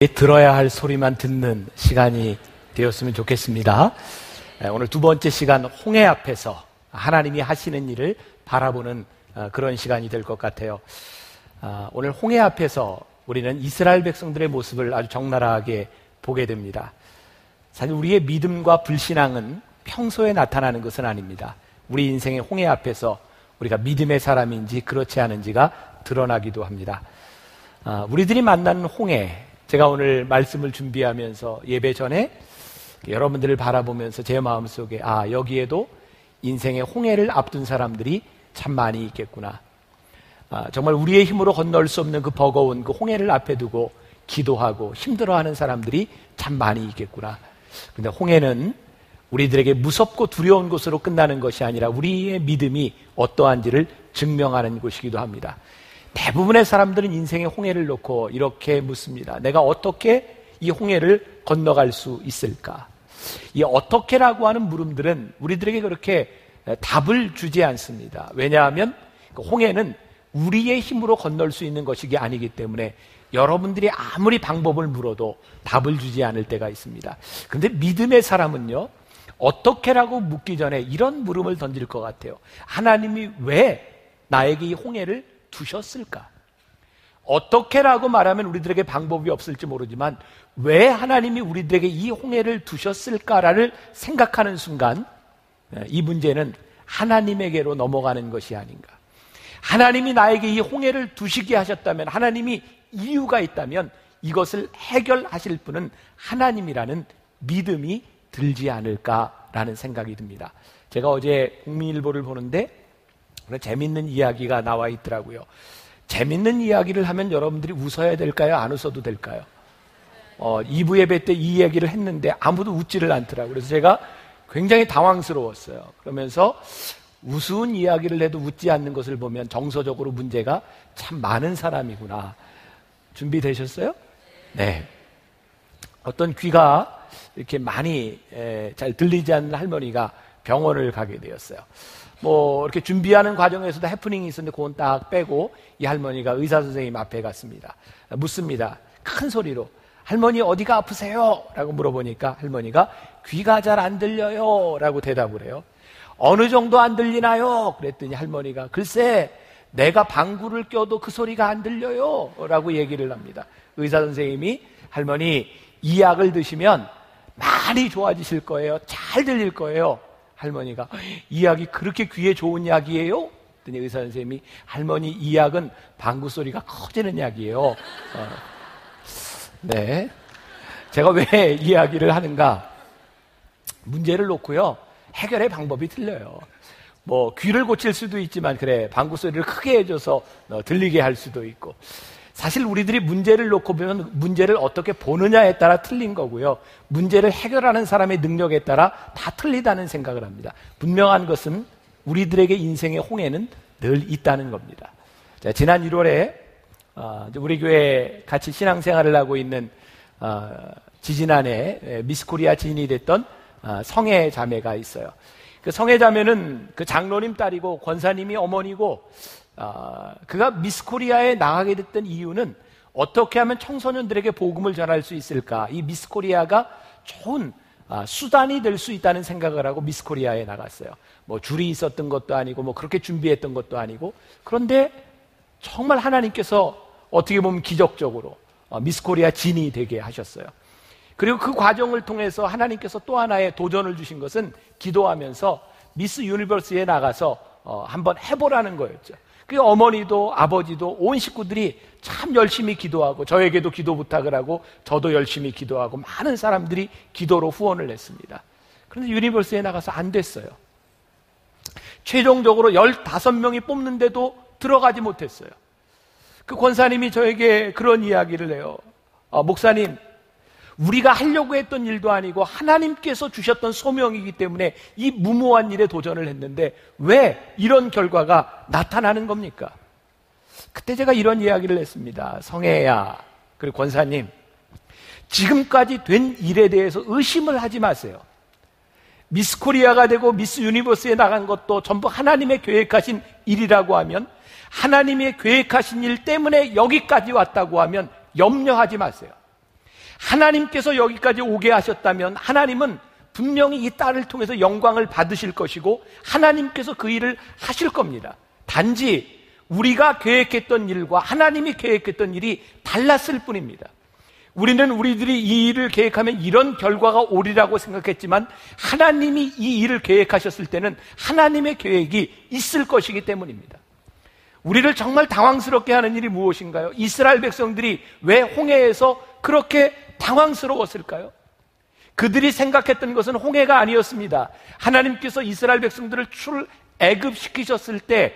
들어야 할 소리만 듣는 시간이 되었으면 좋겠습니다. 오늘 두 번째 시간, 홍해 앞에서 하나님이 하시는 일을 바라보는 그런 시간이 될 것 같아요. 오늘 홍해 앞에서 우리는 이스라엘 백성들의 모습을 아주 적나라하게 보게 됩니다. 사실 우리의 믿음과 불신앙은 평소에 나타나는 것은 아닙니다. 우리 인생의 홍해 앞에서 우리가 믿음의 사람인지 그렇지 않은지가 드러나기도 합니다. 우리들이 만나는 홍해, 제가 오늘 말씀을 준비하면서 예배 전에 여러분들을 바라보면서 제 마음속에 여기에도 인생의 홍해를 앞둔 사람들이 참 많이 있겠구나. 정말 우리의 힘으로 건널 수 없는 그 버거운 그 홍해를 앞에 두고 기도하고 힘들어하는 사람들이 참 많이 있겠구나. 근데 홍해는 우리들에게 무섭고 두려운 곳으로 끝나는 것이 아니라 우리의 믿음이 어떠한지를 증명하는 곳이기도 합니다. 대부분의 사람들은 인생의 홍해를 놓고 이렇게 묻습니다. 내가 어떻게 이 홍해를 건너갈 수 있을까? 이 어떻게라고 하는 물음들은 우리들에게 그렇게 답을 주지 않습니다. 왜냐하면 홍해는 우리의 힘으로 건널 수 있는 것이 아니기 때문에 여러분들이 아무리 방법을 물어도 답을 주지 않을 때가 있습니다. 그런데 믿음의 사람은요, 어떻게라고 묻기 전에 이런 물음을 던질 것 같아요. 하나님이 왜 나에게 이 홍해를 두셨을까? 어떻게라고 말하면 우리들에게 방법이 없을지 모르지만 왜 하나님이 우리들에게 이 홍해를 두셨을까를 생각하는 순간 이 문제는 하나님에게로 넘어가는 것이 아닌가. 하나님이 나에게 이 홍해를 두시게 하셨다면, 하나님이 이유가 있다면 이것을 해결하실 분은 하나님이라는 믿음이 들지 않을까라는 생각이 듭니다. 제가 어제 국민일보를 보는데 재밌는 이야기가 나와 있더라고요. 재밌는 이야기를 하면 여러분들이 웃어야 될까요? 안 웃어도 될까요? 2부 예배 때 이 이야기를 했는데 아무도 웃지를 않더라고요. 그래서 제가 굉장히 당황스러웠어요. 그러면서 우스운 이야기를 해도 웃지 않는 것을 보면 정서적으로 문제가 참 많은 사람이구나. 준비되셨어요? 네. 어떤 귀가 이렇게 많이 잘 들리지 않는 할머니가 병원을 가게 되었어요. 이렇게 준비하는 과정에서도 해프닝이 있었는데 그건 딱 빼고 이 할머니가 의사 선생님 앞에 갔습니다. 묻습니다. 큰 소리로. 할머니 어디가 아프세요? 라고 물어보니까 할머니가 귀가 잘 안 들려요. 라고 대답을 해요. 어느 정도 안 들리나요? 그랬더니 할머니가 글쎄 내가 방구를 껴도 그 소리가 안 들려요. 라고 얘기를 합니다. 의사 선생님이 할머니 이 약을 드시면 많이 좋아지실 거예요. 잘 들릴 거예요. 할머니가 이 약이 그렇게 귀에 좋은 약이에요? 그랬더니 의사 선생님이 할머니 이 약은 방구 소리가 커지는 약이에요. 네, 제가 왜 이 이야기를 하는가? 문제를 놓고요 해결의 방법이 틀려요. 귀를 고칠 수도 있지만 그래 방구 소리를 크게 해줘서 들리게 할 수도 있고, 사실 우리들이 문제를 놓고 보면 문제를 어떻게 보느냐에 따라 틀린 거고요, 문제를 해결하는 사람의 능력에 따라 다 틀리다는 생각을 합니다. 분명한 것은 우리들에게 인생의 홍해는 늘 있다는 겁니다. 자, 지난 1월에 우리 교회에 같이 신앙생활을 하고 있는 지지난해 미스코리아 지인이 됐던 성애 자매가 있어요. 그 성애 자매는 그 장로님 딸이고 권사님이 어머니고, 그가 미스코리아에 나가게 됐던 이유는 어떻게 하면 청소년들에게 복음을 전할 수 있을까, 이 미스코리아가 좋은 수단이 될 수 있다는 생각을 하고 미스코리아에 나갔어요. 줄이 있었던 것도 아니고 그렇게 준비했던 것도 아니고, 그런데 정말 하나님께서 어떻게 보면 기적적으로 미스코리아 진이 되게 하셨어요. 그리고 그 과정을 통해서 하나님께서 또 하나의 도전을 주신 것은 기도하면서 미스 유니버스에 나가서 한번 해보라는 거였죠. 그 어머니도 아버지도 온 식구들이 참 열심히 기도하고, 저에게도 기도 부탁을 하고 저도 열심히 기도하고 많은 사람들이 기도로 후원을 했습니다. 그런데 유니버스에 나가서 안 됐어요. 최종적으로 15명이 뽑는데도 들어가지 못했어요. 그 권사님이 저에게 그런 이야기를 해요. 목사님, 우리가 하려고 했던 일도 아니고 하나님께서 주셨던 소명이기 때문에 이 무모한 일에 도전을 했는데 왜 이런 결과가 나타나는 겁니까? 그때 제가 이런 이야기를 했습니다. 성혜야, 그리고 권사님, 지금까지 된 일에 대해서 의심을 하지 마세요. 미스 코리아가 되고 미스 유니버스에 나간 것도 전부 하나님의 계획하신 일이라고 하면, 하나님의 계획하신 일 때문에 여기까지 왔다고 하면 염려하지 마세요. 하나님께서 여기까지 오게 하셨다면 하나님은 분명히 이 딸을 통해서 영광을 받으실 것이고 하나님께서 그 일을 하실 겁니다. 단지 우리가 계획했던 일과 하나님이 계획했던 일이 달랐을 뿐입니다. 우리는 우리들이 이 일을 계획하면 이런 결과가 오리라고 생각했지만 하나님이 이 일을 계획하셨을 때는 하나님의 계획이 있을 것이기 때문입니다. 우리를 정말 당황스럽게 하는 일이 무엇인가요? 이스라엘 백성들이 왜 홍해에서 그렇게 당황스러웠을까요? 그들이 생각했던 것은 홍해가 아니었습니다. 하나님께서 이스라엘 백성들을 출애굽시키셨을 때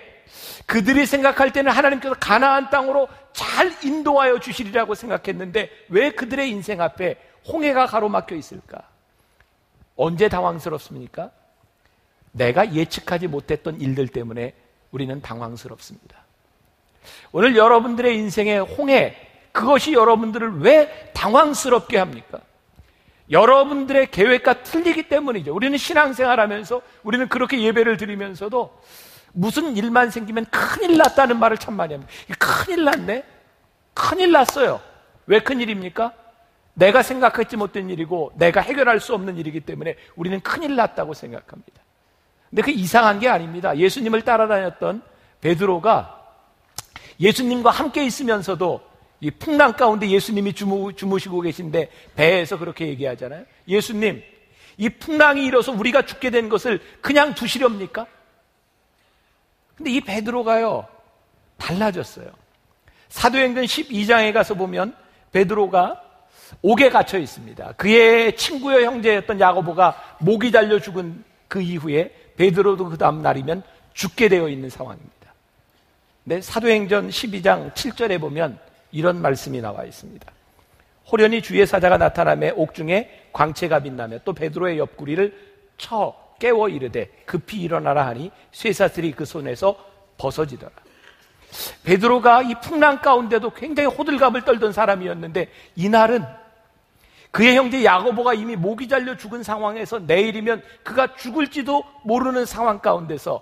그들이 생각할 때는 하나님께서 가나안 땅으로 잘 인도하여 주시리라고 생각했는데 왜 그들의 인생 앞에 홍해가 가로막혀 있을까? 언제 당황스럽습니까? 내가 예측하지 못했던 일들 때문에 우리는 당황스럽습니다. 오늘 여러분들의 인생의 홍해, 그것이 여러분들을 왜 당황스럽게 합니까? 여러분들의 계획과 틀리기 때문이죠. 우리는 신앙생활 하면서 우리는 그렇게 예배를 드리면서도 무슨 일만 생기면 큰일 났다는 말을 참 많이 합니다. 큰일 났네? 큰일 났어요. 왜 큰일입니까? 내가 생각하지 못한 일이고 내가 해결할 수 없는 일이기 때문에 우리는 큰일 났다고 생각합니다. 근데 그 이상한 게 아닙니다. 예수님을 따라다녔던 베드로가 예수님과 함께 있으면서도 이 풍랑 가운데 예수님이 주무시고 계신데 배에서 그렇게 얘기하잖아요. 예수님, 이 풍랑이 일어서 우리가 죽게 된 것을 그냥 두시렵니까? 근데 이 베드로가요, 달라졌어요. 사도행전 12장에 가서 보면 베드로가 옥에 갇혀 있습니다. 그의 친구여 형제였던 야고보가 목이 달려 죽은 그 이후에 베드로도 그 다음 날이면 죽게 되어 있는 상황입니다. 근데 사도행전 12장 7절에 보면 이런 말씀이 나와 있습니다. 호련히 주의 사자가 나타나며 옥중에 광채가 빛나며 또 베드로의 옆구리를 쳐 깨워 이르되 급히 일어나라 하니 쇠사슬이 그 손에서 벗어지더라. 베드로가 이 풍랑 가운데도 굉장히 호들갑을 떨던 사람이었는데 이날은 그의 형제 야고보가 이미 목이 잘려 죽은 상황에서 내일이면 그가 죽을지도 모르는 상황 가운데서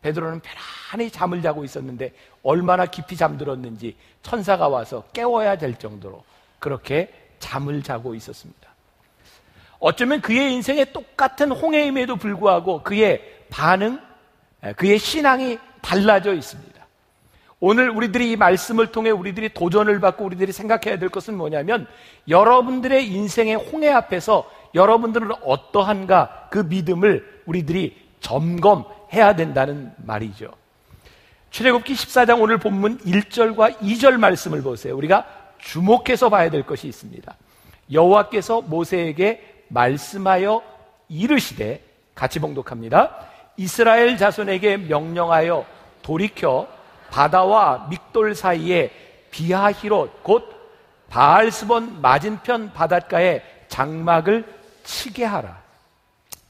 베드로는 편안히 잠을 자고 있었는데 얼마나 깊이 잠들었는지 천사가 와서 깨워야 될 정도로 그렇게 잠을 자고 있었습니다. 어쩌면 그의 인생에 똑같은 홍해임에도 불구하고 그의 반응, 그의 신앙이 달라져 있습니다. 오늘 우리들이 이 말씀을 통해 우리들이 도전을 받고 우리들이 생각해야 될 것은 뭐냐면 여러분들의 인생의 홍해 앞에서 여러분들은 어떠한가 그 믿음을 우리들이 점검해야 된다는 말이죠. 출애굽기 14장 오늘 본문 1절과 2절 말씀을 보세요. 우리가 주목해서 봐야 될 것이 있습니다. 여호와께서 모세에게 말씀하여 이르시되, 같이 봉독합니다. 이스라엘 자손에게 명령하여 돌이켜 바다와 믹돌 사이에 비하히롯 곧 바알스본 맞은편 바닷가에 장막을 치게 하라.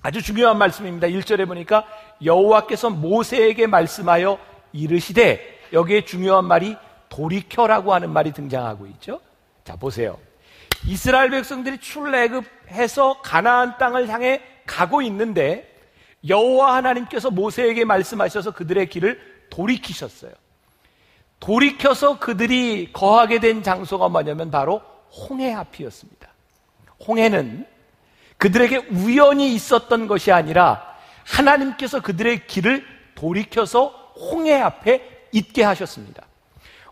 아주 중요한 말씀입니다. 1절에 보니까 여호와께서 모세에게 말씀하여 이르시되, 여기에 중요한 말이 돌이켜라고 하는 말이 등장하고 있죠. 자, 보세요. 이스라엘 백성들이 출애굽해서 가나안 땅을 향해 가고 있는데 여호와 하나님께서 모세에게 말씀하셔서 그들의 길을 돌이키셨어요. 돌이켜서 그들이 거하게 된 장소가 뭐냐면 바로 홍해 앞이었습니다. 홍해는 그들에게 우연히 있었던 것이 아니라 하나님께서 그들의 길을 돌이켜서 홍해 앞에 있게 하셨습니다.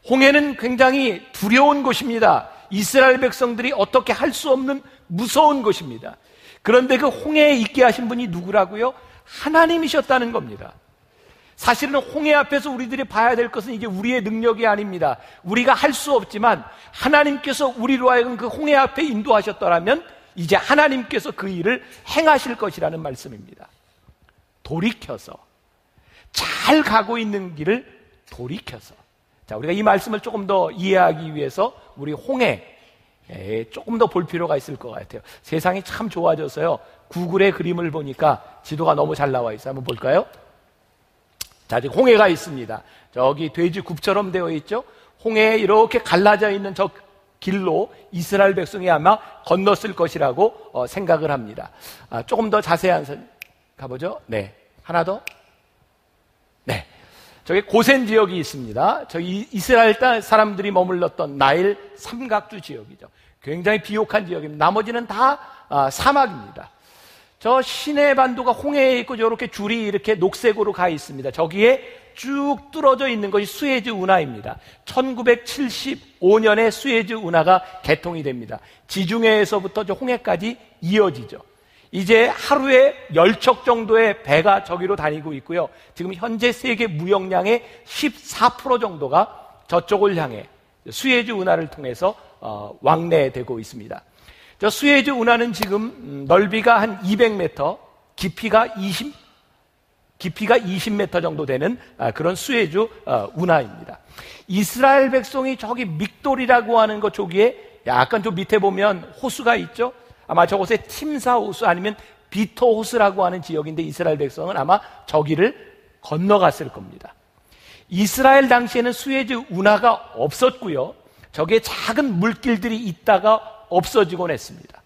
홍해는 굉장히 두려운 곳입니다. 이스라엘 백성들이 어떻게 할 수 없는 무서운 곳입니다. 그런데 그 홍해에 있게 하신 분이 누구라고요? 하나님이셨다는 겁니다. 사실은 홍해 앞에서 우리들이 봐야 될 것은 이게 우리의 능력이 아닙니다. 우리가 할 수 없지만 하나님께서 우리로 하여금 그 홍해 앞에 인도하셨더라면 이제 하나님께서 그 일을 행하실 것이라는 말씀입니다. 돌이켜서, 잘 가고 있는 길을 돌이켜서. 자, 우리가 이 말씀을 조금 더 이해하기 위해서 우리 홍해 조금 더 볼 필요가 있을 것 같아요. 세상이 참 좋아져서요, 구글의 그림을 보니까 지도가 너무 잘 나와 있어요. 한번 볼까요? 자, 지금 홍해가 있습니다. 저기 돼지굽처럼 되어 있죠. 홍해에 이렇게 갈라져 있는 저 길로 이스라엘 백성이 아마 건넜을 것이라고 생각을 합니다. 조금 더 자세한 가보죠. 네, 하나 더. 네, 저기 고센 지역이 있습니다. 저기 이스라엘 땅 사람들이 머물렀던 나일 삼각주 지역이죠. 굉장히 비옥한 지역입니다. 나머지는 다 사막입니다. 저 시내 반도가 홍해에 있고 이렇게 줄이 이렇게 녹색으로 가 있습니다. 저기에 쭉 뚫어져 있는 것이 수에즈 운하입니다. 1975년에 수에즈 운하가 개통이 됩니다. 지중해에서부터 저 홍해까지 이어지죠. 이제 하루에 10척 정도의 배가 저기로 다니고 있고요. 지금 현재 세계 무역량의 14% 정도가 저쪽을 향해 수에즈 운하를 통해서 왕래되고 있습니다. 저 수에즈 운하는 지금 넓이가 한 200m, 깊이가 20m 정도 되는 그런 수에즈 운하입니다. 이스라엘 백성이 저기 믹돌이라고 하는 것 쪽에 약간 좀 밑에 보면 호수가 있죠. 아마 저곳에 팀사 호수 아니면 비토 호수라고 하는 지역인데 이스라엘 백성은 아마 저기를 건너갔을 겁니다. 이스라엘 당시에는 수에즈 운하가 없었고요. 저기에 작은 물길들이 있다가 없어지곤 했습니다.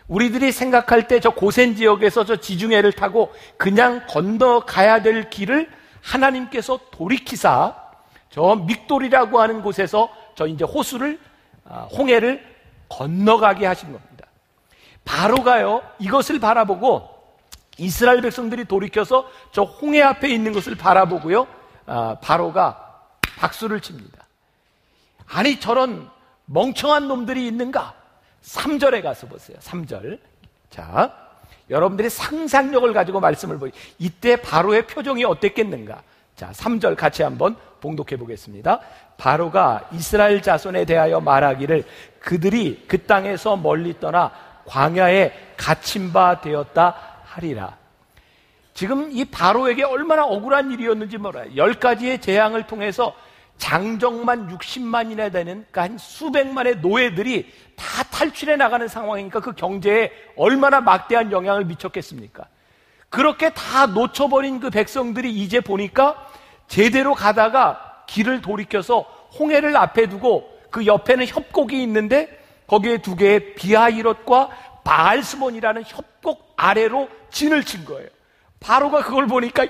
우리들이 생각할 때 저 고센 지역에서 저 지중해를 타고 그냥 건너가야 될 길을 하나님께서 돌이키사 저 믹돌이라고 하는 곳에서 저 이제 호수를 홍해를 건너가게 하신 겁니다. 바로가요 이것을 바라보고 이스라엘 백성들이 돌이켜서 저 홍해 앞에 있는 것을 바라보고요 바로가 박수를 칩니다. 아니 저런 멍청한 놈들이 있는가? 3절에 가서 보세요. 3절. 자, 여러분들이 상상력을 가지고 말씀을 보세요. 이때 바로의 표정이 어땠겠는가? 자, 3절 같이 한번 봉독해 보겠습니다. 바로가 이스라엘 자손에 대하여 말하기를 그들이 그 땅에서 멀리 떠나 광야에 갇힌 바 되었다 하리라. 지금 이 바로에게 얼마나 억울한 일이었는지 몰라요. 10가지의 재앙을 통해서 장정만 60만이나 되는 그러니까 한 수백만의 노예들이 다 탈출해 나가는 상황이니까 그 경제에 얼마나 막대한 영향을 미쳤겠습니까? 그렇게 다 놓쳐버린 그 백성들이 이제 보니까 제대로 가다가 길을 돌이켜서 홍해를 앞에 두고 그 옆에는 협곡이 있는데 거기에 두 개의 비하이롯과 바알스몬이라는 협곡 아래로 진을 친 거예요. 바로가 그걸 보니까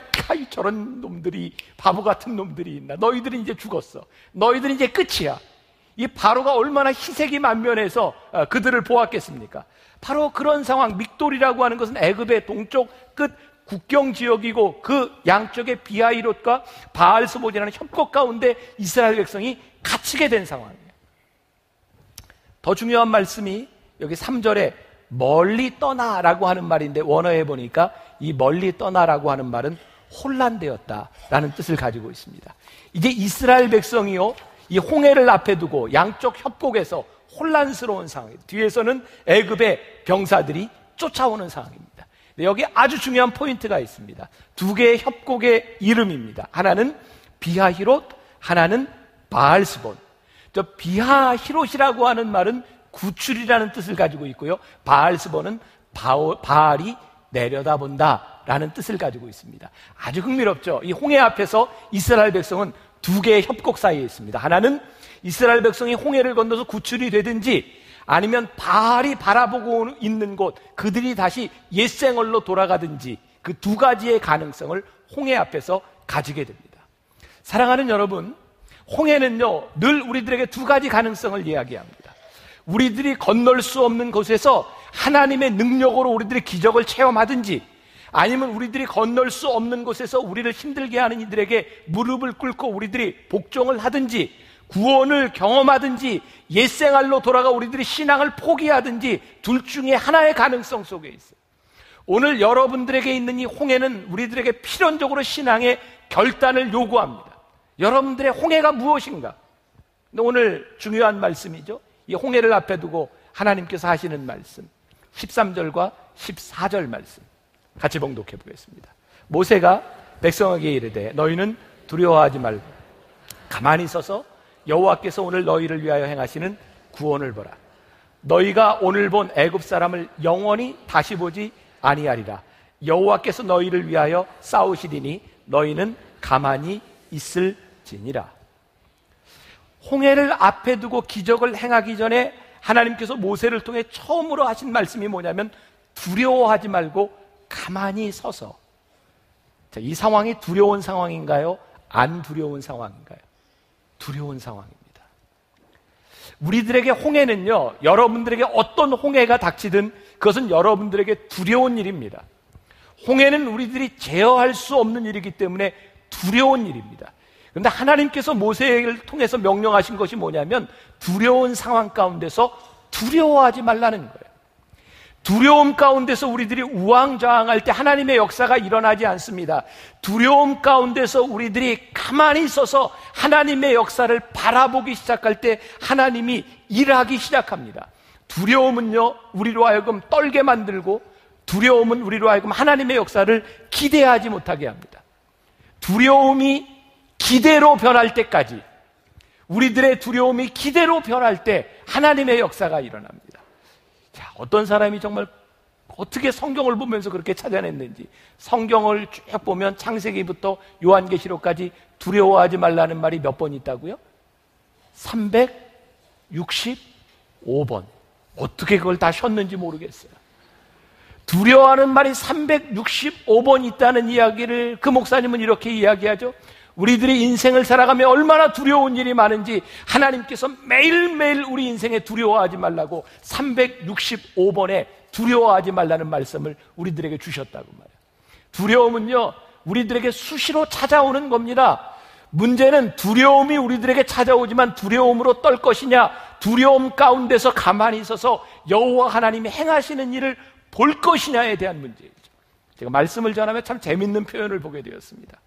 저런 놈들이 바보 같은 놈들이 있나? 너희들은 이제 죽었어. 너희들은 이제 끝이야. 이 바로가 얼마나 희색이 만면해서 그들을 보았겠습니까? 바로 그런 상황. 믹돌이라고 하는 것은 애굽의 동쪽 끝 국경 지역이고 그 양쪽에 비하이롯과 바알스몬이라는 협곡 가운데 이스라엘 백성이 갇히게 된 상황이에요. 더 중요한 말씀이 여기 3절에 멀리 떠나라고 하는 말인데 원어에 보니까 이 멀리 떠나라고 하는 말은 혼란되었다라는 뜻을 가지고 있습니다. 이제 이스라엘 백성이요 이 홍해를 앞에 두고 양쪽 협곡에서 혼란스러운 상황이에요. 뒤에서는 애굽의 병사들이 쫓아오는 상황입니다. 여기 아주 중요한 포인트가 있습니다. 두 개의 협곡의 이름입니다. 하나는 비하히롯, 하나는 바알스본. 저 비하히롯이라고 하는 말은 구출이라는 뜻을 가지고 있고요. 바알스본은 바알이 내려다본다 라는 뜻을 가지고 있습니다. 아주 흥미롭죠. 이 홍해 앞에서 이스라엘 백성은 두 개의 협곡 사이에 있습니다. 하나는 이스라엘 백성이 홍해를 건너서 구출이 되든지 아니면 바알이 바라보고 있는 곳 그들이 다시 옛생활로 돌아가든지 그 두 가지의 가능성을 홍해 앞에서 가지게 됩니다. 사랑하는 여러분, 홍해는요 늘 우리들에게 두 가지 가능성을 이야기합니다. 우리들이 건널 수 없는 곳에서 하나님의 능력으로 우리들이 기적을 체험하든지 아니면 우리들이 건널 수 없는 곳에서 우리를 힘들게 하는 이들에게 무릎을 꿇고 우리들이 복종을 하든지 구원을 경험하든지 옛생활로 돌아가 우리들이 신앙을 포기하든지 둘 중에 하나의 가능성 속에 있어요. 오늘 여러분들에게 있는 이 홍해는 우리들에게 필연적으로 신앙의 결단을 요구합니다. 여러분들의 홍해가 무엇인가? 오늘 중요한 말씀이죠. 이 홍해를 앞에 두고 하나님께서 하시는 말씀 13절과 14절 말씀 같이 봉독해 보겠습니다. 모세가 백성에게 이르되 너희는 두려워하지 말고 가만히 서서 여호와께서 오늘 너희를 위하여 행하시는 구원을 보라. 너희가 오늘 본 애굽 사람을 영원히 다시 보지 아니하리라. 여호와께서 너희를 위하여 싸우시리니 너희는 가만히 있을지니라. 홍해를 앞에 두고 기적을 행하기 전에 하나님께서 모세를 통해 처음으로 하신 말씀이 뭐냐면 두려워하지 말고 가만히 서서. 자, 이 상황이 두려운 상황인가요? 안 두려운 상황인가요? 두려운 상황입니다. 우리들에게 홍해는요, 여러분들에게 어떤 홍해가 닥치든 그것은 여러분들에게 두려운 일입니다. 홍해는 우리들이 제어할 수 없는 일이기 때문에 두려운 일입니다. 그런데 하나님께서 모세를 통해서 명령하신 것이 뭐냐면 두려운 상황 가운데서 두려워하지 말라는 거예요. 두려움 가운데서 우리들이 우왕좌왕할 때 하나님의 역사가 일어나지 않습니다. 두려움 가운데서 우리들이 가만히 있어서 하나님의 역사를 바라보기 시작할 때 하나님이 일하기 시작합니다. 두려움은요, 우리로 하여금 떨게 만들고 두려움은 우리로 하여금 하나님의 역사를 기대하지 못하게 합니다. 두려움이 기대로 변할 때까지, 우리들의 두려움이 기대로 변할 때 하나님의 역사가 일어납니다. 자, 어떤 사람이 정말 어떻게 성경을 보면서 그렇게 찾아냈는지, 성경을 쭉 보면 창세기부터 요한계시록까지 두려워하지 말라는 말이 몇 번 있다고요? 365번. 어떻게 그걸 다 쉬었는지 모르겠어요. 두려워하는 말이 365번 있다는 이야기를 그 목사님은 이렇게 이야기하죠. 우리들이 인생을 살아가며 얼마나 두려운 일이 많은지 하나님께서 매일매일 우리 인생에 두려워하지 말라고 365번에 두려워하지 말라는 말씀을 우리들에게 주셨다고 말해요. 두려움은요, 우리들에게 수시로 찾아오는 겁니다. 문제는 두려움이 우리들에게 찾아오지만 두려움으로 떨 것이냐, 두려움 가운데서 가만히 있어서 여호와 하나님이 행하시는 일을 볼 것이냐에 대한 문제이죠. 제가 말씀을 전하며 참 재밌는 표현을 보게 되었습니다.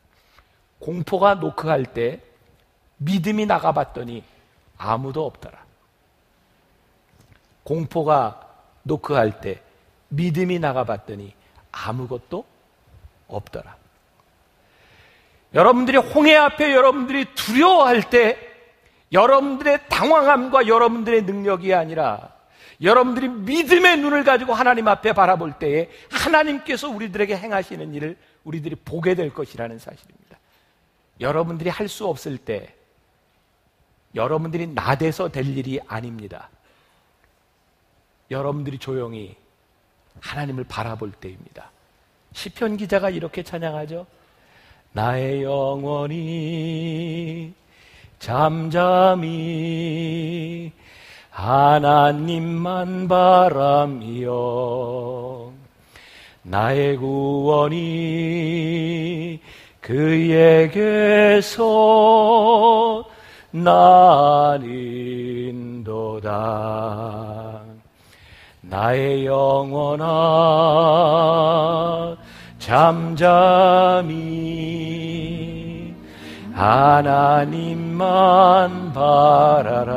공포가 노크할 때 믿음이 나가봤더니 아무도 없더라. 공포가 노크할 때 믿음이 나가봤더니 아무것도 없더라. 여러분들이 홍해 앞에 여러분들이 두려워할 때 여러분들의 당황함과 여러분들의 능력이 아니라 여러분들이 믿음의 눈을 가지고 하나님 앞에 바라볼 때에 하나님께서 우리들에게 행하시는 일을 우리들이 보게 될 것이라는 사실입니다. 여러분들이 할 수 없을 때 여러분들이 나대서 될 일이 아닙니다. 여러분들이 조용히 하나님을 바라볼 때입니다. 시편 기자가 이렇게 찬양하죠. 나의 영혼이 잠잠히 하나님만 바라며 나의 구원이 그에게서 나는도다. 나의 영혼아 잠잠히 하나님만 바라라.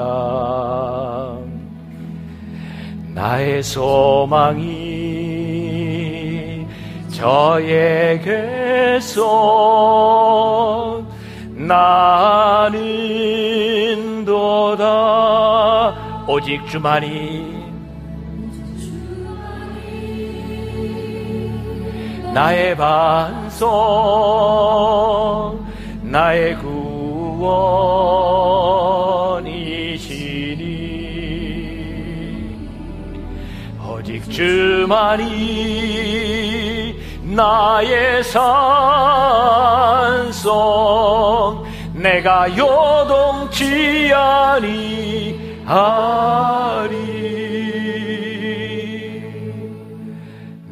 나의 소망이 저에게서 나는도다. 오직 주만이 나의 반석 나의 구원이시니 오직 주만이 나의 산성 내가 요동치 아니하리.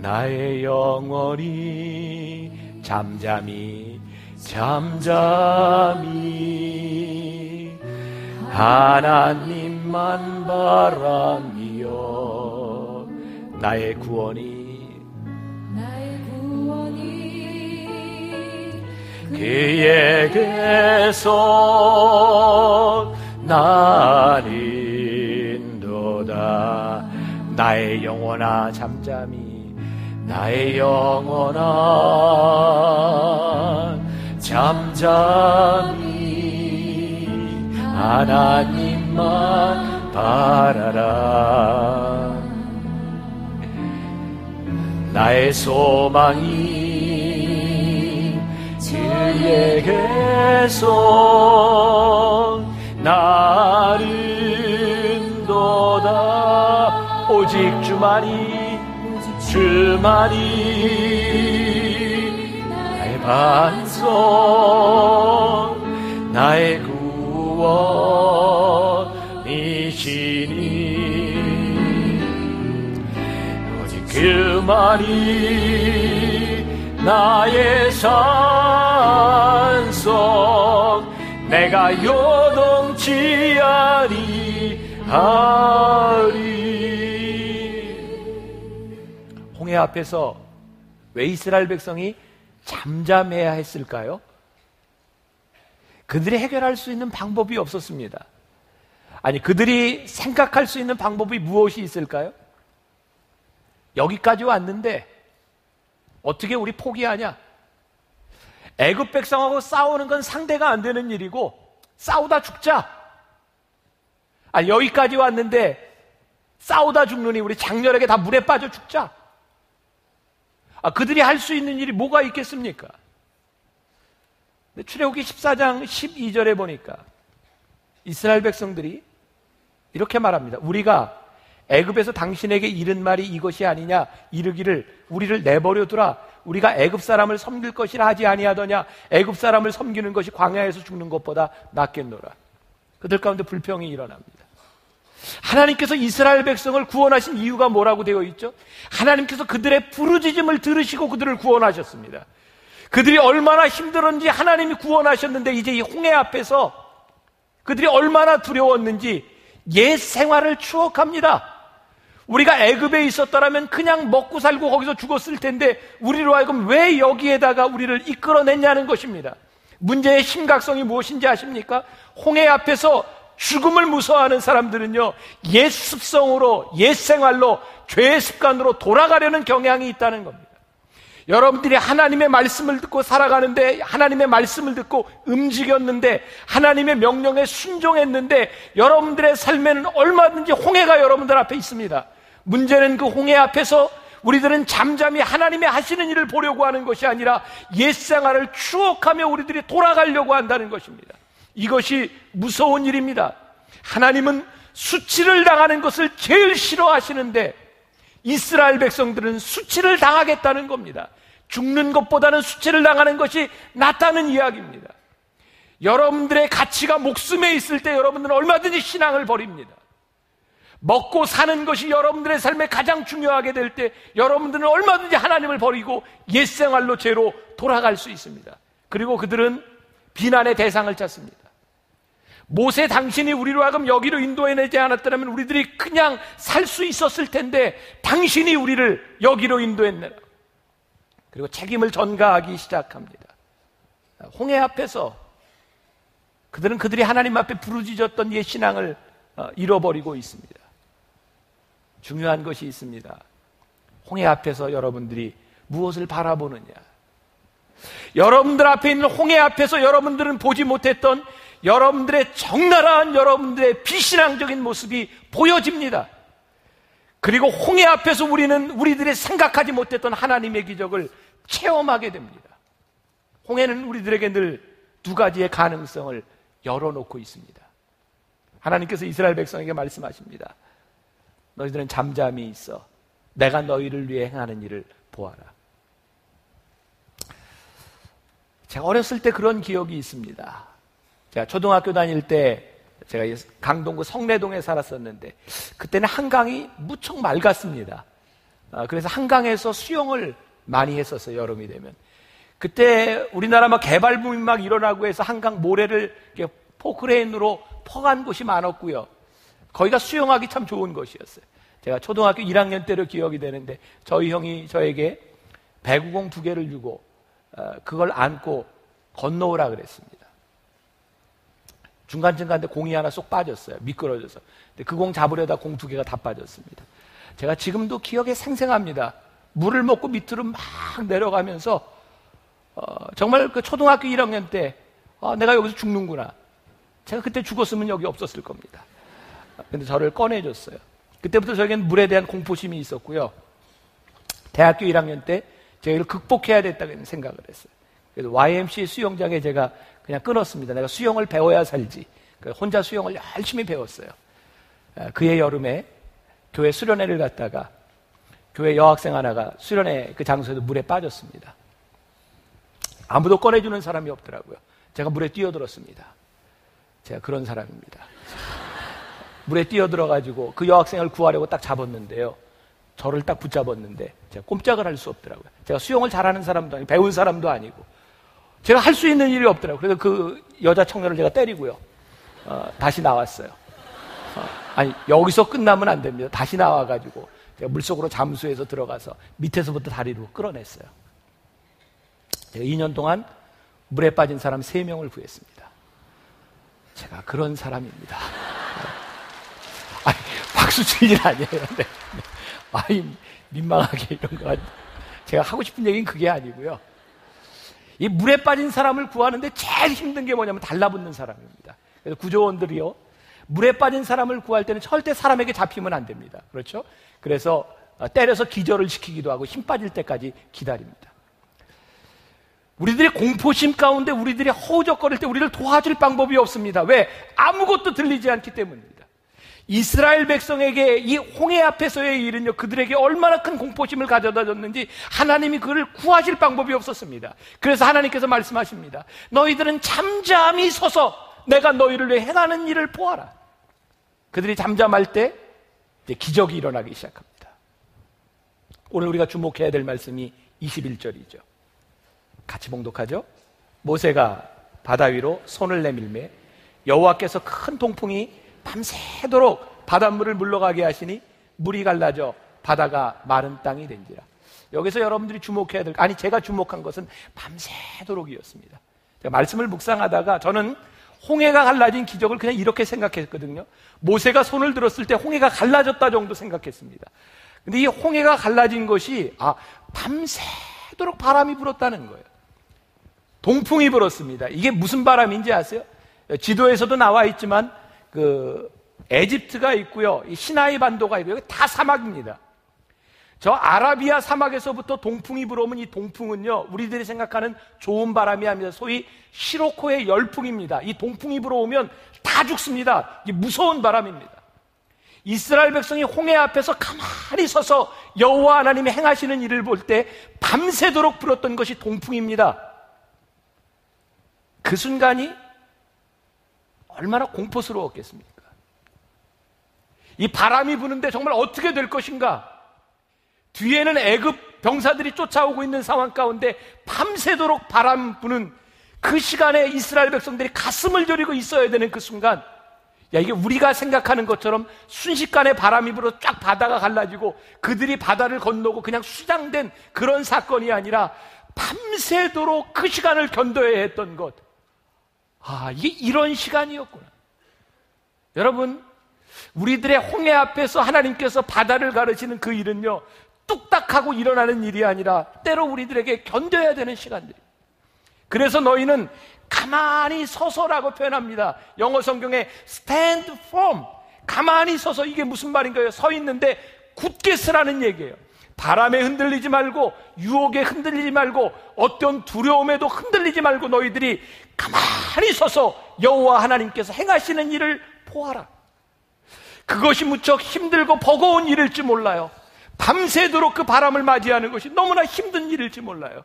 나의 영혼이 잠잠히 하나님만 바라며 나의 구원이 그에게서 나는도다. 나의 영혼아 잠잠히 나의 영혼아 잠잠히 하나님만 바라라. 나의 소망이 그에게서 나는도다. 오직 주만이 나의 반석 나의 구원이시니 주만이 나의 산속, 내가 요동치 아니하리. 홍해 앞에서 왜 이스라엘 백성이 잠잠해야 했을까요? 그들이 해결할 수 있는 방법이 없었습니다. 아니, 그들이 생각할 수 있는 방법이 무엇이 있을까요? 여기까지 왔는데 어떻게 우리 포기하냐? 애굽 백성하고 싸우는 건 상대가 안 되는 일이고 싸우다 죽자. 아니, 여기까지 왔는데 싸우다 죽느니 우리 장렬하게 다 물에 빠져 죽자. 그들이 할 수 있는 일이 뭐가 있겠습니까? 출애굽기 14장 12절에 보니까 이스라엘 백성들이 이렇게 말합니다. 우리가 애굽에서 당신에게 이른 말이 이것이 아니냐? 이르기를 우리를 내버려 두라. 우리가 애굽 사람을 섬길 것이라 하지 아니하더냐? 애굽 사람을 섬기는 것이 광야에서 죽는 것보다 낫겠노라. 그들 가운데 불평이 일어납니다. 하나님께서 이스라엘 백성을 구원하신 이유가 뭐라고 되어 있죠? 하나님께서 그들의 부르짖음을 들으시고 그들을 구원하셨습니다. 그들이 얼마나 힘들었는지 하나님이 구원하셨는데 이제 이 홍해 앞에서 그들이 얼마나 두려웠는지 옛 생활을 추억합니다. 우리가 애굽에 있었더라면 그냥 먹고 살고 거기서 죽었을 텐데 우리로 하여금 왜 여기에다가 우리를 이끌어냈냐는 것입니다. 문제의 심각성이 무엇인지 아십니까? 홍해 앞에서 죽음을 무서워하는 사람들은요, 옛 습성으로, 옛 생활로, 죄의 습관으로 돌아가려는 경향이 있다는 겁니다. 여러분들이 하나님의 말씀을 듣고 살아가는데, 하나님의 말씀을 듣고 움직였는데, 하나님의 명령에 순종했는데, 여러분들의 삶에는 얼마든지 홍해가 여러분들 앞에 있습니다. 문제는 그 홍해 앞에서 우리들은 잠잠히 하나님의 하시는 일을 보려고 하는 것이 아니라 옛 생활을 추억하며 우리들이 돌아가려고 한다는 것입니다. 이것이 무서운 일입니다. 하나님은 수치를 당하는 것을 제일 싫어하시는데 이스라엘 백성들은 수치를 당하겠다는 겁니다. 죽는 것보다는 수치를 당하는 것이 낫다는 이야기입니다. 여러분들의 가치가 목숨에 있을 때 여러분들은 얼마든지 신앙을 버립니다. 먹고 사는 것이 여러분들의 삶에 가장 중요하게 될 때 여러분들은 얼마든지 하나님을 버리고 옛생활로 죄로 돌아갈 수 있습니다. 그리고 그들은 비난의 대상을 찾습니다. 모세, 당신이 우리로 하여금 여기로 인도해내지 않았더라면 우리들이 그냥 살 수 있었을 텐데 당신이 우리를 여기로 인도했네라. 그리고 책임을 전가하기 시작합니다. 홍해 앞에서 그들은 그들이 하나님 앞에 부르짖었던 옛 신앙을 잃어버리고 있습니다. 중요한 것이 있습니다. 홍해 앞에서 여러분들이 무엇을 바라보느냐? 여러분들 앞에 있는 홍해 앞에서 여러분들은 보지 못했던 여러분들의 적나라한 여러분들의 비신앙적인 모습이 보여집니다. 그리고 홍해 앞에서 우리는 우리들의 생각하지 못했던 하나님의 기적을 체험하게 됩니다. 홍해는 우리들에게 늘 두 가지의 가능성을 열어놓고 있습니다. 하나님께서 이스라엘 백성에게 말씀하십니다. 너희들은 잠잠히 있어. 내가 너희를 위해 행하는 일을 보아라. 제가 어렸을 때 그런 기억이 있습니다. 제가 초등학교 다닐 때 제가 강동구 성내동에 살았었는데 그때는 한강이 무척 맑았습니다. 그래서 한강에서 수영을 많이 했었어요. 여름이 되면. 그때 우리나라 막 개발붐이 막 일어나고 해서 한강 모래를 이렇게 포크레인으로 퍼간 곳이 많았고요. 거기가 수영하기 참 좋은 곳이었어요. 제가 초등학교 1학년 때로 기억이 되는데 저희 형이 저에게 배구공 2개를 주고 그걸 안고 건너오라 그랬습니다. 중간중간에 공이 하나 쏙 빠졌어요. 미끄러져서. 근데 그 공 잡으려다 공 2개가 다 빠졌습니다. 제가 지금도 기억에 생생합니다. 물을 먹고 밑으로 막 내려가면서 정말 그 초등학교 1학년 때 내가 여기서 죽는구나. 제가 그때 죽었으면 여기 없었을 겁니다. 근데 저를 꺼내줬어요. 그때부터 저에게는 물에 대한 공포심이 있었고요. 대학교 1학년 때 제가 이걸 극복해야 됐다고 생각을 했어요. 그래서 YMCA 수영장에 제가 그냥 끊었습니다. 내가 수영을 배워야 살지. 혼자 수영을 열심히 배웠어요. 그해 여름에 교회 수련회를 갔다가 교회 여학생 하나가 수련회 그 장소에도 물에 빠졌습니다. 아무도 꺼내주는 사람이 없더라고요. 제가 물에 뛰어들었습니다. 제가 그런 사람입니다. 물에 뛰어들어가지고 그 여학생을 구하려고 딱 잡았는데요. 저를 딱 붙잡았는데 제가 꼼짝을 할 수 없더라고요. 제가 수영을 잘하는 사람도 아니고 배운 사람도 아니고 제가 할 수 있는 일이 없더라고요. 그래서 그 여자 청년을 제가 때리고요. 다시 나왔어요. 아니, 여기서 끝나면 안 됩니다. 다시 나와가지고 제가 물속으로 잠수해서 들어가서 밑에서부터 다리로 끌어냈어요. 제가 2년 동안 물에 빠진 사람 3명을 구했습니다. 제가 그런 사람입니다. 아니, 박수 칠 일 아니에요. 네. 아이, 민망하게 이런 거. 제가 하고 싶은 얘기는 그게 아니고요. 이 물에 빠진 사람을 구하는데 제일 힘든 게 뭐냐면 달라붙는 사람입니다. 그래서 구조원들이요, 물에 빠진 사람을 구할 때는 절대 사람에게 잡히면 안 됩니다. 그렇죠? 그래서 때려서 기절을 시키기도 하고 힘 빠질 때까지 기다립니다. 우리들이 공포심 가운데 우리들이 허우적거릴 때 우리를 도와줄 방법이 없습니다. 왜? 아무것도 들리지 않기 때문입니다. 이스라엘 백성에게 이 홍해 앞에서의 일은요, 그들에게 얼마나 큰 공포심을 가져다 줬는지 하나님이 그를 구하실 방법이 없었습니다. 그래서 하나님께서 말씀하십니다. 너희들은 잠잠히 서서 내가 너희를 위해 행하는 일을 보아라. 그들이 잠잠할 때 이제 기적이 일어나기 시작합니다. 오늘 우리가 주목해야 될 말씀이 21절이죠. 같이 봉독하죠. 모세가 바다 위로 손을 내밀매 여호와께서 큰 동풍이 밤새도록 바닷물을 물러가게 하시니 물이 갈라져 바다가 마른 땅이 된지라. 여기서 여러분들이 주목해야 될, 아니 제가 주목한 것은 밤새도록이었습니다. 제가 말씀을 묵상하다가 저는 홍해가 갈라진 기적을 그냥 이렇게 생각했거든요. 모세가 손을 들었을 때 홍해가 갈라졌다 정도 생각했습니다. 근데 이 홍해가 갈라진 것이 밤새도록 바람이 불었다는 거예요. 동풍이 불었습니다. 이게 무슨 바람인지 아세요? 지도에서도 나와 있지만 그 에집트가 있고요, 이 시나이 반도가 있고요, 다 사막입니다. 저 아라비아 사막에서부터 동풍이 불어오면 이 동풍은요, 우리들이 생각하는 좋은 바람이 아니라 소위 시로코의 열풍입니다. 이 동풍이 불어오면 다 죽습니다. 이게 무서운 바람입니다. 이스라엘 백성이 홍해 앞에서 가만히 서서 여호와 하나님이 행하시는 일을 볼 때 밤새도록 불었던 것이 동풍입니다. 그 순간이 얼마나 공포스러웠겠습니까? 이 바람이 부는데 정말 어떻게 될 것인가? 뒤에는 애굽 병사들이 쫓아오고 있는 상황 가운데 밤새도록 바람 부는 그 시간에 이스라엘 백성들이 가슴을 저리고 있어야 되는 그 순간, 야, 이게 우리가 생각하는 것처럼 순식간에 바람이 불어 쫙 바다가 갈라지고 그들이 바다를 건너고 그냥 수장된 그런 사건이 아니라 밤새도록 그 시간을 견뎌야 했던 것. 이게 이런 시간이었구나. 여러분, 우리들의 홍해 앞에서 하나님께서 바다를 가르치는 그 일은요, 뚝딱하고 일어나는 일이 아니라 때로 우리들에게 견뎌야 되는 시간들이에요. 그래서 너희는 가만히 서서라고 표현합니다. 영어 성경에 stand firm, 가만히 서서, 이게 무슨 말인가요? 서 있는데 굳게 서라는 얘기예요. 바람에 흔들리지 말고, 유혹에 흔들리지 말고, 어떤 두려움에도 흔들리지 말고 너희들이 가만히 서서 여호와 하나님께서 행하시는 일을 보아라. 그것이 무척 힘들고 버거운 일일지 몰라요. 밤새도록 그 바람을 맞이하는 것이 너무나 힘든 일일지 몰라요.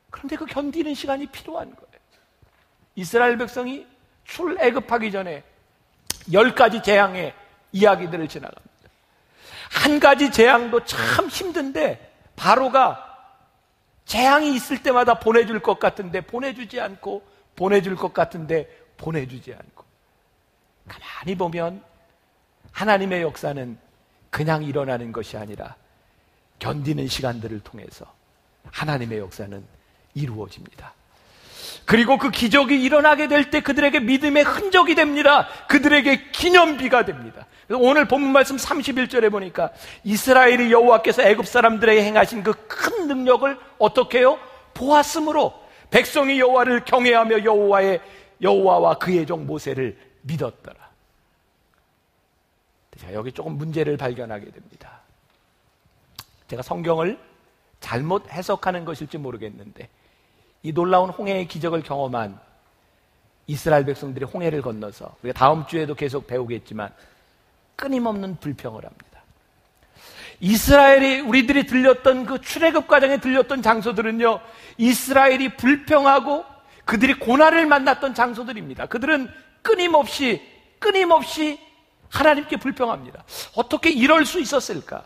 그런데 그 견디는 시간이 필요한 거예요. 이스라엘 백성이 출애굽하기 전에 10가지 재앙의 이야기들을 지나갑니다. 한 가지 재앙도 참 힘든데 바로가 재앙이 있을 때마다 보내줄 것 같은데 보내주지 않고, 보내줄 것 같은데 보내주지 않고. 가만히 보면 하나님의 역사는 그냥 일어나는 것이 아니라 견디는 시간들을 통해서 하나님의 역사는 이루어집니다. 그리고 그 기적이 일어나게 될 때 그들에게 믿음의 흔적이 됩니다. 그들에게 기념비가 됩니다. 그래서 오늘 본문 말씀 31절에 보니까 이스라엘이 여호와께서 애굽 사람들에게 행하신 그 큰 능력을 어떻게 해요? 보았으므로 백성이 여호와를 경외하며 여호와와 그의 종 모세를 믿었더라. 제가 여기 조금 문제를 발견하게 됩니다. 제가 성경을 잘못 해석하는 것일지 모르겠는데, 이 놀라운 홍해의 기적을 경험한 이스라엘 백성들이 홍해를 건너서, 우리가 다음 주에도 계속 배우겠지만 끊임없는 불평을 합니다. 이스라엘이, 우리들이 들렸던 그 출애굽 과정에 들렸던 장소들은요, 이스라엘이 불평하고 그들이 고난을 만났던 장소들입니다. 그들은 끊임없이 하나님께 불평합니다. 어떻게 이럴 수 있었을까?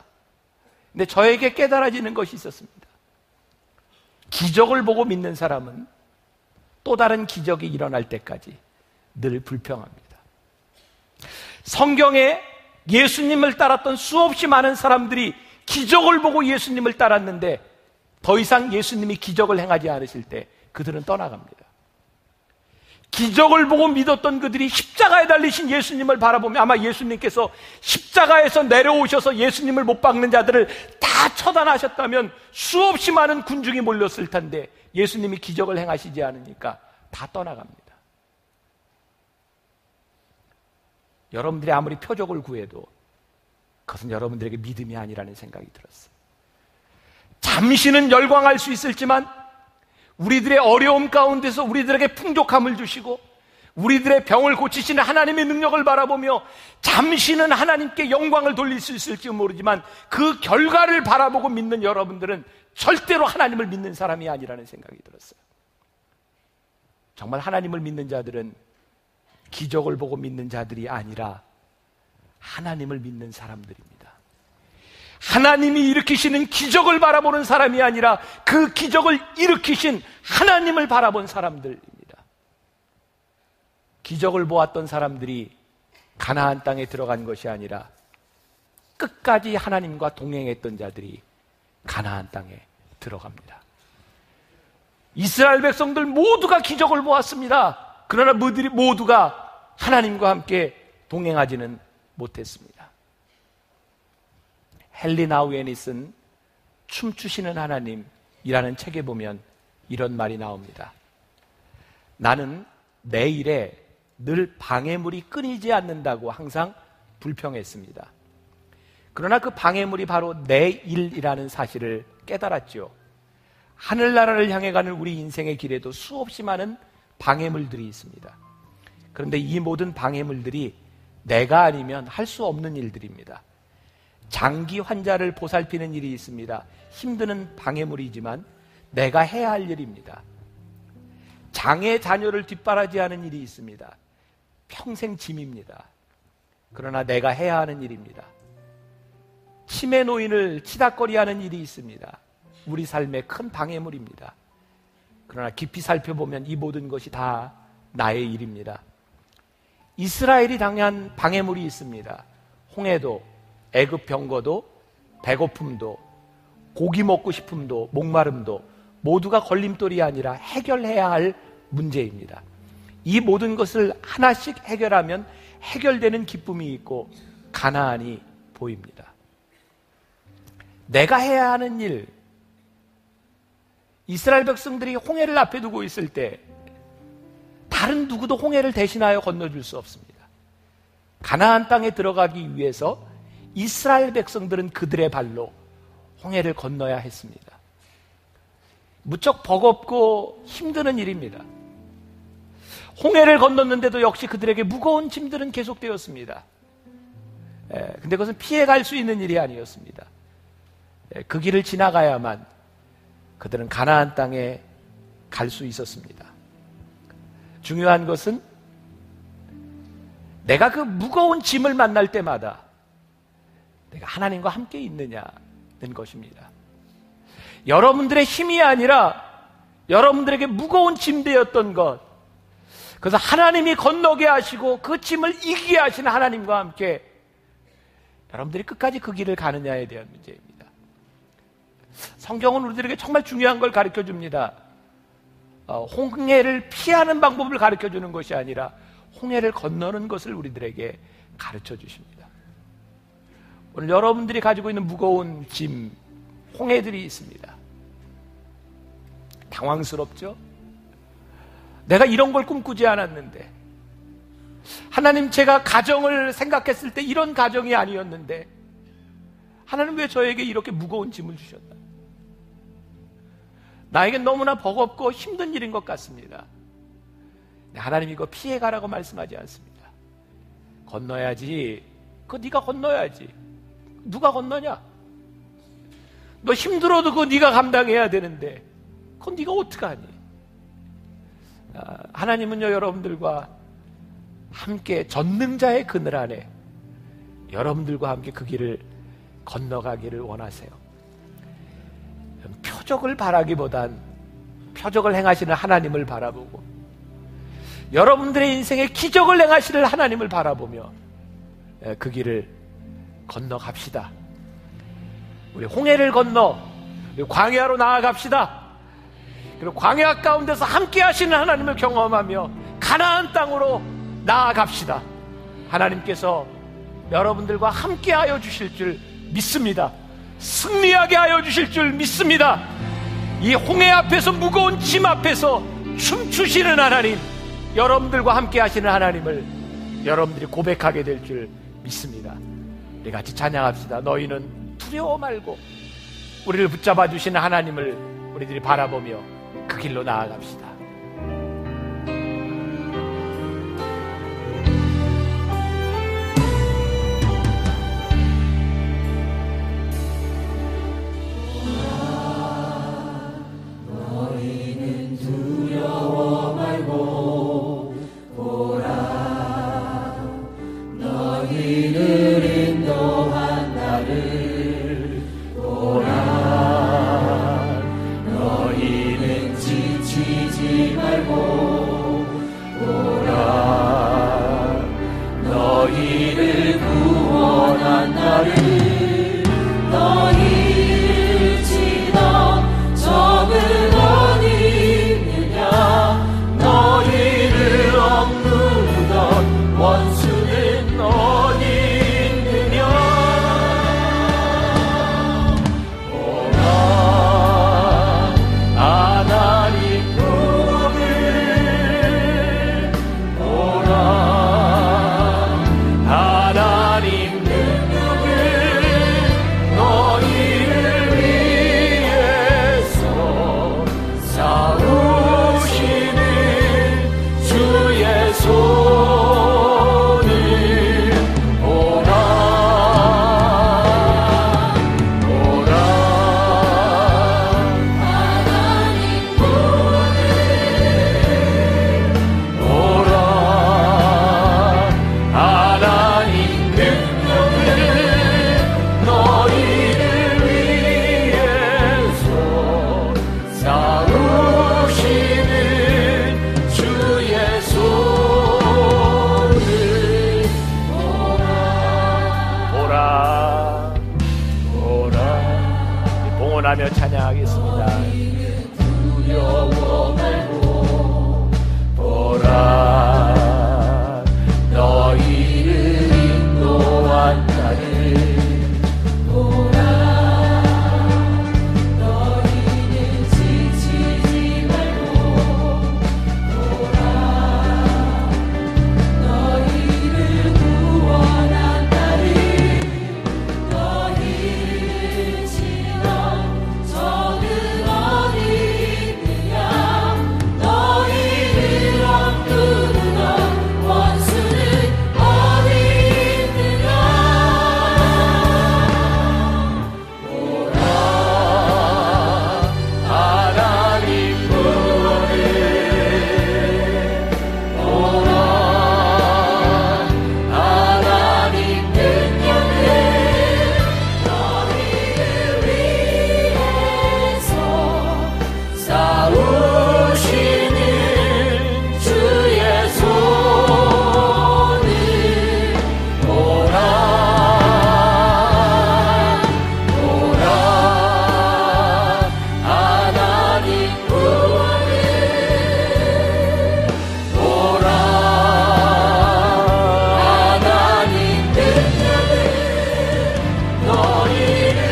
근데 저에게 깨달아지는 것이 있었습니다. 기적을 보고 믿는 사람은 또 다른 기적이 일어날 때까지 늘 불평합니다. 성경에 예수님을 따랐던 수없이 많은 사람들이 기적을 보고 예수님을 따랐는데 더 이상 예수님이 기적을 행하지 않으실 때 그들은 떠나갑니다. 기적을 보고 믿었던 그들이 십자가에 달리신 예수님을 바라보며 아마 예수님께서 십자가에서 내려오셔서 예수님을 못 박는 자들을 다 처단하셨다면 수없이 많은 군중이 몰렸을 텐데 예수님이 기적을 행하시지 않으니까 다 떠나갑니다. 여러분들이 아무리 표적을 구해도 그것은 여러분들에게 믿음이 아니라는 생각이 들었어요. 잠시는 열광할 수 있을지만 우리들의 어려움 가운데서 우리들에게 풍족함을 주시고 우리들의 병을 고치시는 하나님의 능력을 바라보며 잠시는 하나님께 영광을 돌릴 수 있을지 모르지만 그 결과를 바라보고 믿는 여러분들은 절대로 하나님을 믿는 사람이 아니라는 생각이 들었어요. 정말 하나님을 믿는 자들은 기적을 보고 믿는 자들이 아니라 하나님을 믿는 사람들입니다. 하나님이 일으키시는 기적을 바라보는 사람이 아니라 그 기적을 일으키신 하나님을 바라본 사람들입니다. 기적을 보았던 사람들이 가나안 땅에 들어간 것이 아니라 끝까지 하나님과 동행했던 자들이 가나안 땅에 들어갑니다. 이스라엘 백성들 모두가 기적을 보았습니다. 그러나 그들이 모두가 하나님과 함께 동행하지는 못했습니다. 헨리 나우엔이 쓴 춤추시는 하나님이라는 책에 보면 이런 말이 나옵니다. 나는 내 일에 늘 방해물이 끊이지 않는다고 항상 불평했습니다. 그러나 그 방해물이 바로 내 일이라는 사실을 깨달았죠. 하늘나라를 향해 가는 우리 인생의 길에도 수없이 많은 방해물들이 있습니다. 그런데 이 모든 방해물들이 내가 아니면 할 수 없는 일들입니다. 장기 환자를 보살피는 일이 있습니다. 힘드는 방해물이지만 내가 해야 할 일입니다. 장애 자녀를 뒷바라지하는 일이 있습니다. 평생 짐입니다. 그러나 내가 해야 하는 일입니다. 치매 노인을 치닥거리하는 일이 있습니다. 우리 삶의 큰 방해물입니다. 그러나 깊이 살펴보면 이 모든 것이 다 나의 일입니다. 이스라엘이 당한 방해물이 있습니다. 홍해도, 애굽 병거도, 배고픔도, 고기 먹고 싶음도, 목마름도 모두가 걸림돌이 아니라 해결해야 할 문제입니다. 이 모든 것을 하나씩 해결하면 해결되는 기쁨이 있고 가나안이 보입니다. 내가 해야 하는 일, 이스라엘 백성들이 홍해를 앞에 두고 있을 때 다른 누구도 홍해를 대신하여 건너줄 수 없습니다. 가나안 땅에 들어가기 위해서 이스라엘 백성들은 그들의 발로 홍해를 건너야 했습니다. 무척 버겁고 힘드는 일입니다. 홍해를 건넜는데도 역시 그들에게 무거운 짐들은 계속되었습니다. 근데 그것은 피해갈 수 있는 일이 아니었습니다. 그 길을 지나가야만 그들은 가나안 땅에 갈 수 있었습니다. 중요한 것은 내가 그 무거운 짐을 만날 때마다 내가 하나님과 함께 있느냐는 것입니다. 여러분들의 힘이 아니라 여러분들에게 무거운 짐 되었던 것, 그래서 하나님이 건너게 하시고 그 짐을 이기게 하시는 하나님과 함께 여러분들이 끝까지 그 길을 가느냐에 대한 문제입니다. 성경은 우리들에게 정말 중요한 걸 가르쳐 줍니다. 홍해를 피하는 방법을 가르쳐 주는 것이 아니라 홍해를 건너는 것을 우리들에게 가르쳐 주십니다. 오늘 여러분들이 가지고 있는 무거운 짐, 홍해들이 있습니다. 당황스럽죠? 내가 이런 걸 꿈꾸지 않았는데, 하나님, 제가 가정을 생각했을 때 이런 가정이 아니었는데 하나님 왜 저에게 이렇게 무거운 짐을 주셨나? 나에겐 너무나 버겁고 힘든 일인 것 같습니다. 하나님 이거 피해가라고 말씀하지 않습니다. 건너야지. 그거 네가 건너야지. 누가 건너냐? 너 힘들어도 그거 네가 감당해야 되는데 그건 네가 어떡하니? 하나님은요, 여러분들과 함께 전능자의 그늘 안에 여러분들과 함께 그 길을 건너가기를 원하세요. 표적을 바라기보단 표적을 행하시는 하나님을 바라보고 여러분들의 인생에 기적을 행하시는 하나님을 바라보며 그 길을 건너갑시다. 우리 홍해를 건너 우리 광야로 나아갑시다. 그리고 광야 가운데서 함께 하시는 하나님을 경험하며 가나안 땅으로 나아갑시다. 하나님께서 여러분들과 함께 하여 주실 줄 믿습니다. 승리하게 하여 주실 줄 믿습니다. 이 홍해 앞에서 무거운 짐 앞에서 춤추시는 하나님, 여러분들과 함께 하시는 하나님을 여러분들이 고백하게 될 줄 믿습니다. 우리 같이 찬양합시다. 너희는 두려워 말고 우리를 붙잡아 주시는 하나님을 우리들이 바라보며 그 길로 나아갑시다. 하며 찬양하겠습니다. 두려워 말고 보라, 너희를 인도한 나를 보라, 너희는 지치지 말고 보라, 너희를 구원한 나를 너희를 지나 적은 어디 있느냐, 너희를 억누르던 원수는 어디 있느냐. 보라, 하나님 구원을 보라, 하나님 능력을 너희를 위해서 싸우시는 주의 손을 보라, 보라, 하나님 구원을 보라, 하나님 능력을 너희를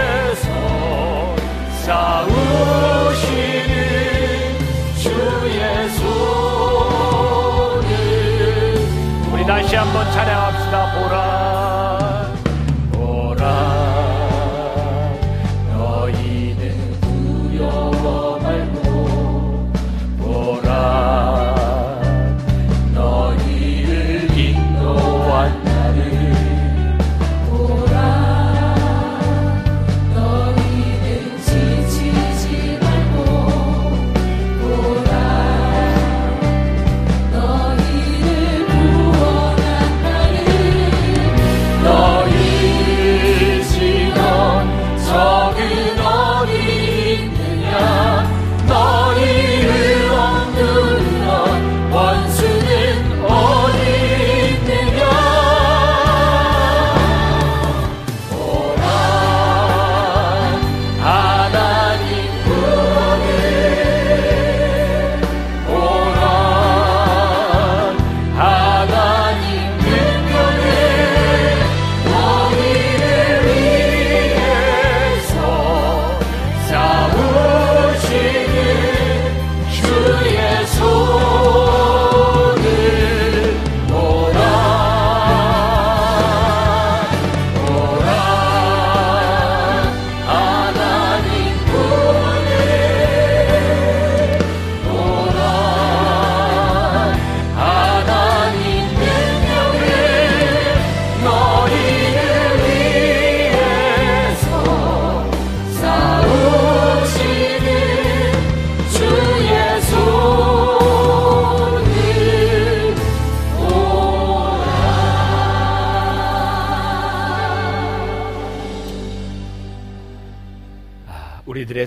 위해서 싸우시는 주의 손을. 우리 다시 한번 찬양합시다. 보라, 보라, 너희는 두려워 말고 보라, 너희를 인도한 나를 보라, 너희는 지치지 말고 보라, 너희를 구원한 나를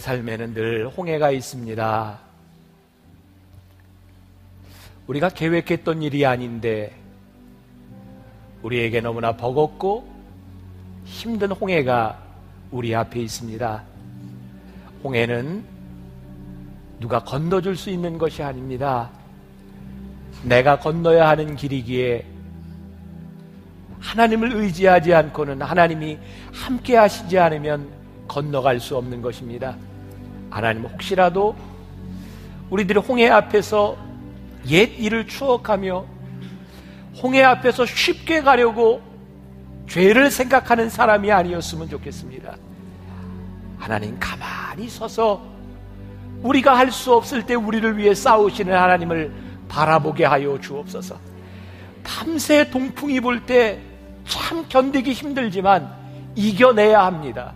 삶에는 늘 홍해가 있습니다. 우리가 계획했던 일이 아닌데 우리에게 너무나 버겁고 힘든 홍해가 우리 앞에 있습니다. 홍해는 누가 건너줄 수 있는 것이 아닙니다. 내가 건너야 하는 길이기에 하나님을 의지하지 않고는, 하나님이 함께 하시지 않으면 건너갈 수 없는 것입니다. 하나님은 혹시라도 우리들이 홍해 앞에서 옛 일을 추억하며 홍해 앞에서 쉽게 가려고 죄를 생각하는 사람이 아니었으면 좋겠습니다. 하나님 가만히 서서 우리가 할 수 없을 때 우리를 위해 싸우시는 하나님을 바라보게 하여 주옵소서. 밤새 동풍이 불 때 참 견디기 힘들지만 이겨내야 합니다.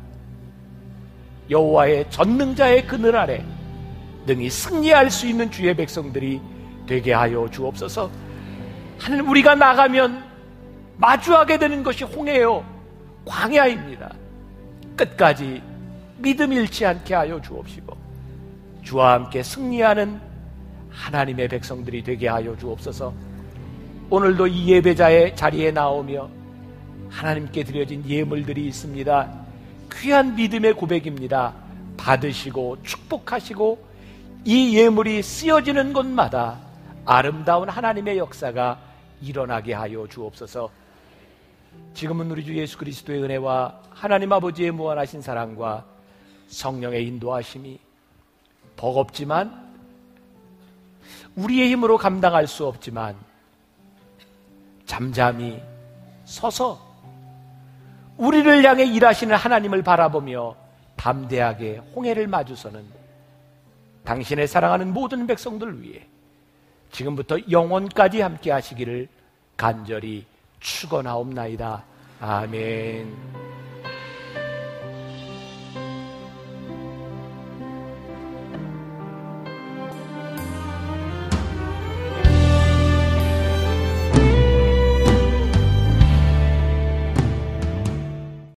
여호와의 전능자의 그늘 아래 능히 승리할 수 있는 주의 백성들이 되게 하여 주옵소서. 하나님, 우리가 나가면 마주하게 되는 것이 홍해요, 광야입니다. 끝까지 믿음 잃지 않게 하여 주옵시고 주와 함께 승리하는 하나님의 백성들이 되게 하여 주옵소서. 오늘도 이 예배자의 자리에 나오며 하나님께 드려진 예물들이 있습니다. 귀한 믿음의 고백입니다. 받으시고 축복하시고 이 예물이 쓰여지는 곳마다 아름다운 하나님의 역사가 일어나게 하여 주옵소서. 지금은 우리 주 예수 그리스도의 은혜와 하나님 아버지의 무한하신 사랑과 성령의 인도하심이 버겁지만, 우리의 힘으로 감당할 수 없지만 잠잠히 서서 우리를 향해 일하시는 하나님을 바라보며 담대하게 홍해를 마주서는 당신의 사랑하는 모든 백성들 위해 지금부터 영원까지 함께 하시기를 간절히 축원하옵나이다. 아멘.